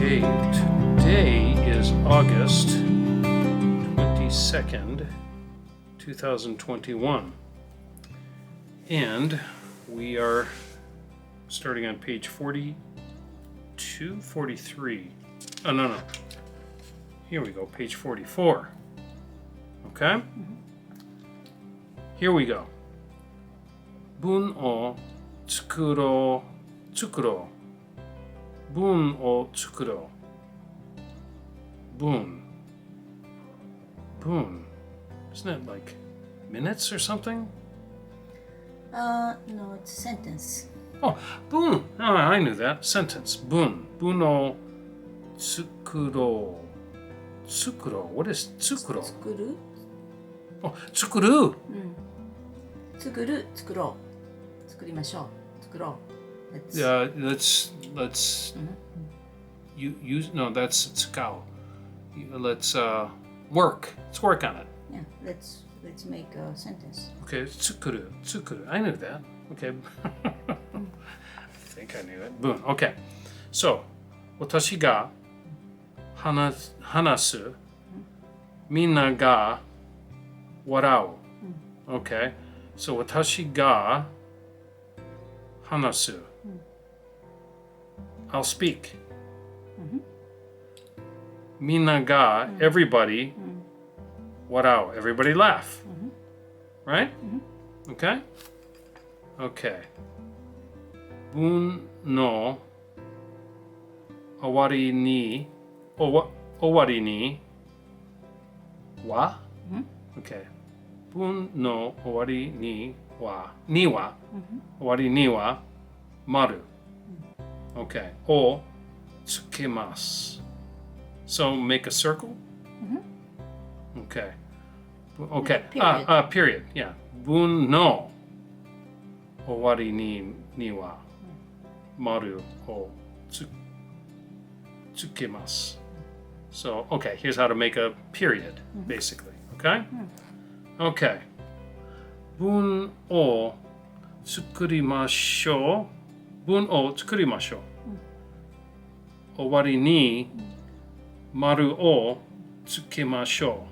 Okay, today is August 22nd, 2021. And we are starting on page 42, 43. Oh, no. Here we go, page 44. Okay? Here we go. 文を作ろう。文を作ろう。文。Isn't that like minutes or something? No, it's a sentence. Oh, 文. Oh, I knew that. Sentence. 文を作ろう。What is 作ろう? 作る? Oh, 作る. 作ろう。作りましょう。作ろう。Let's you use no, that's 使う. Let's work. Let's work on it. Yeah, let's make a sentence. Okay, 作る. I knew that. Okay. I think I knew it. Boom. Okay. So, 私が話す。みんなが笑う。Okay. So, 私が話す。I'll speak. みんなが everybody 笑う. Everybody laugh. Right? Okay? Okay. 文の終わりには Okay. 文の終わりには終わりには丸. Okay. をつけます. So make a circle? Okay. Okay. Period. Yeah. 文の終わりには丸をつけます. So, okay, here's how to make a period, basically. Okay? Okay. 文を作りましょう. 文を作りましょう. 終わりに丸をつけましょ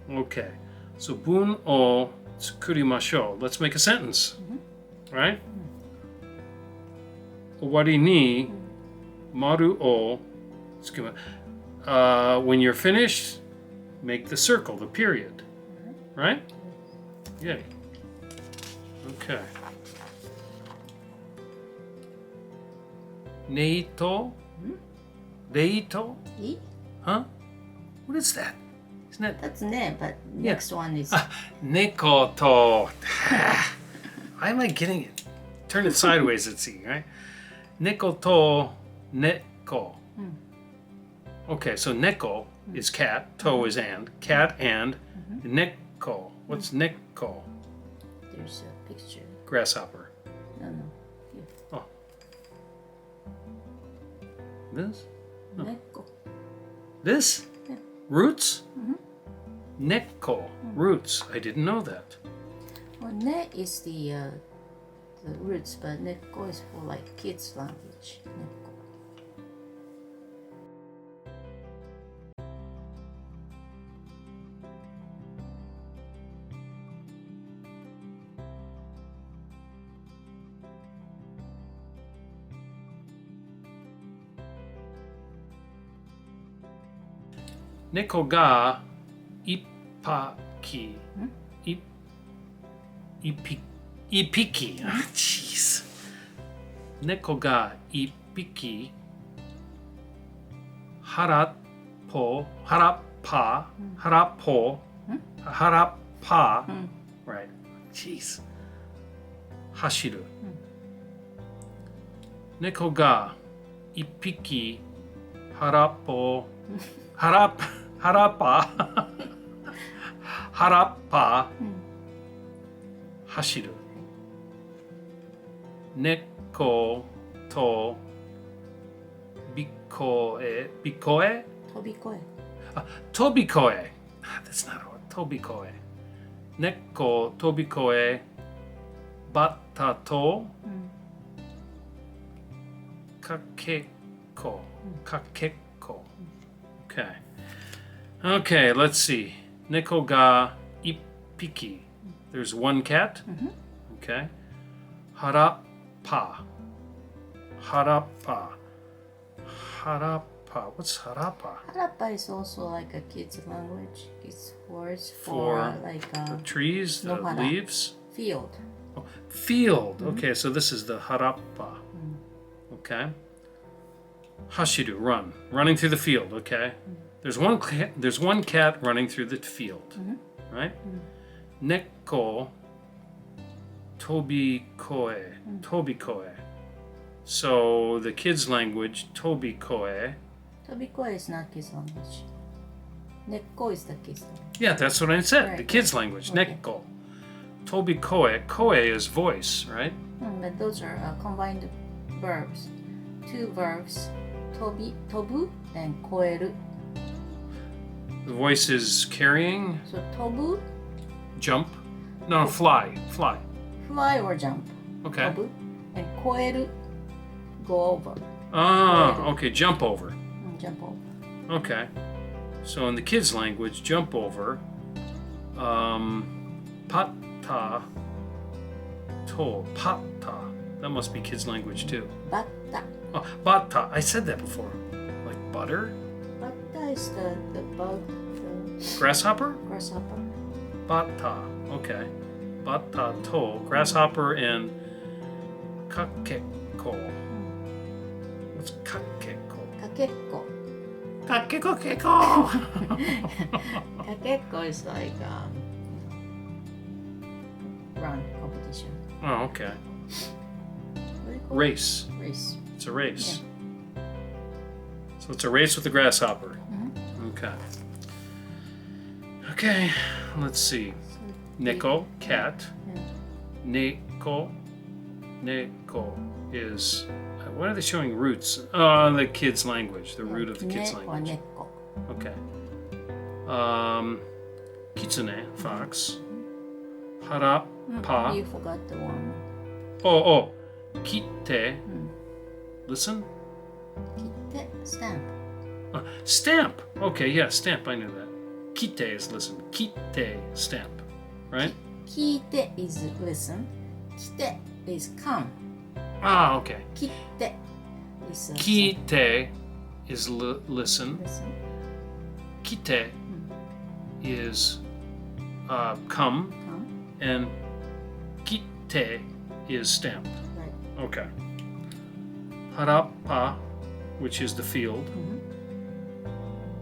う. Okay. So, 文を作りましょう. Let's make a sentence. Right? 終わりに丸をつけましょう. When you're finished, make the circle, the period. Right? Yay. Okay. 冷凍? Huh? What is that? Isn't that? That's ne, but next one is... 猫と. Why am I getting it? Turn it sideways and see, right? 猫と猫. Okay, so neko is cat, to is and. Cat and neko. What's neko? There's a picture. Grasshopper. No. Here. Oh. This? Neko. This? Yeah. Roots? Neko. Roots. I didn't know that. Well, ne is the roots, but neko is for like kids' language. Neko. Neko ga ipaki. Ipiki. Ah, jeez. Neko ga ipiki. Harappa. Right. Jeez. Hashiru. Neko ga ipiki harappa. Harappa. Hashiru. Neko to bikoe. Tobikoe. That's not what. Tobikoe. Neko tobikoe. Batta to kakeko. Neko. Okay. Okay, let's see. Neko ga ippiki. There's one cat. Okay. Harappa. Harappa. Harappa. What's harappa? Harappa is also like a kid's language. It's words For like the trees, the Nohara. leaves. field. Oh, field. Okay, so this is the harappa. Okay. Hashiru, run. Running through the field, okay? There's one cat running through the field, right? Neko tobikoe. Tobikoe. So the kids' language, tobikoe. Tobikoe is not kids language. Nekko is the kids language. Yeah, that's what I said. Right. The kids' language, Okay. neko. Tobikoe. Koe is voice, right? But those are combined verbs. Two verbs. Tobu and koeru. The voice is carrying, So tobu, jump. No, fly. Fly. fly or jump. Okay. Tobu. And koeru, go over. Ah, okay, jump over. Jump over. Okay. So in the kids' language, jump over. Patta. To. Patta. That must be kids' language too. Batta. Oh, batta. I said that before. Like butter? Batta is the bug, the Grasshopper? grasshopper. Batta. Okay. Batta to. Grasshopper and kakeko. What's kakeko? Kakekko. Kakeko. Kakekko is like run competition. Oh, okay. What do you call it? Race. Race. It's a race. So it's a race with the grasshopper. Okay. Okay, let's see. Neko, cat. Neko. Neko is. What are they showing roots? The kids' language. The root of the kids' Ne or language. nekko. Okay. Kitsune, fox. Harappa. You forgot the one. Oh. Kitte. Listen. Kitte, stamp. Stamp. Okay, yeah, stamp. I knew that. Kitte is listen. Kitte, stamp. Right? Kite is listen. Kite is come. Ah, okay. Kitte is Kite is listen. listen. Kite is come. Come. And kitte is stamp. Right. Okay. Harappa, which is the field.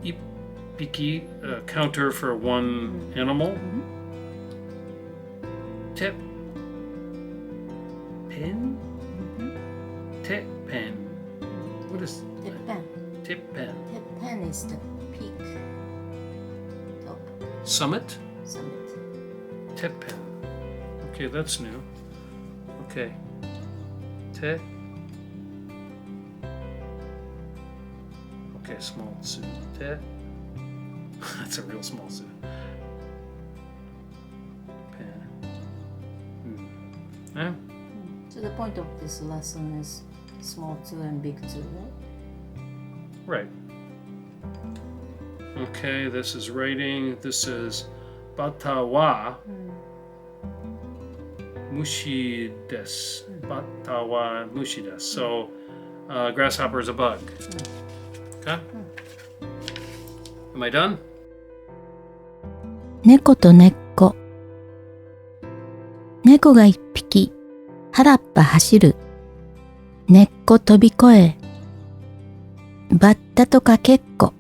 Ippiki, counter for one animal. Teppen. Teppen. What is Teppen. teppen? Teppen is the peak. Top. Summit? Summit. Teppen. Okay, that's new. Okay. Te. Okay, small suit. Te. That's a real small suit. Pen. Yeah. So the point of this lesson is small 2 and big 2, right? Right. Okay, this is writing. This is bata wa mushi desu. Bata wa mushi desu. So, grasshopper is a bug. Okay? Am I done? 猫と根っこ。猫が一匹、原っぱ走る。根っこ飛び越え。バッタとかけっこ。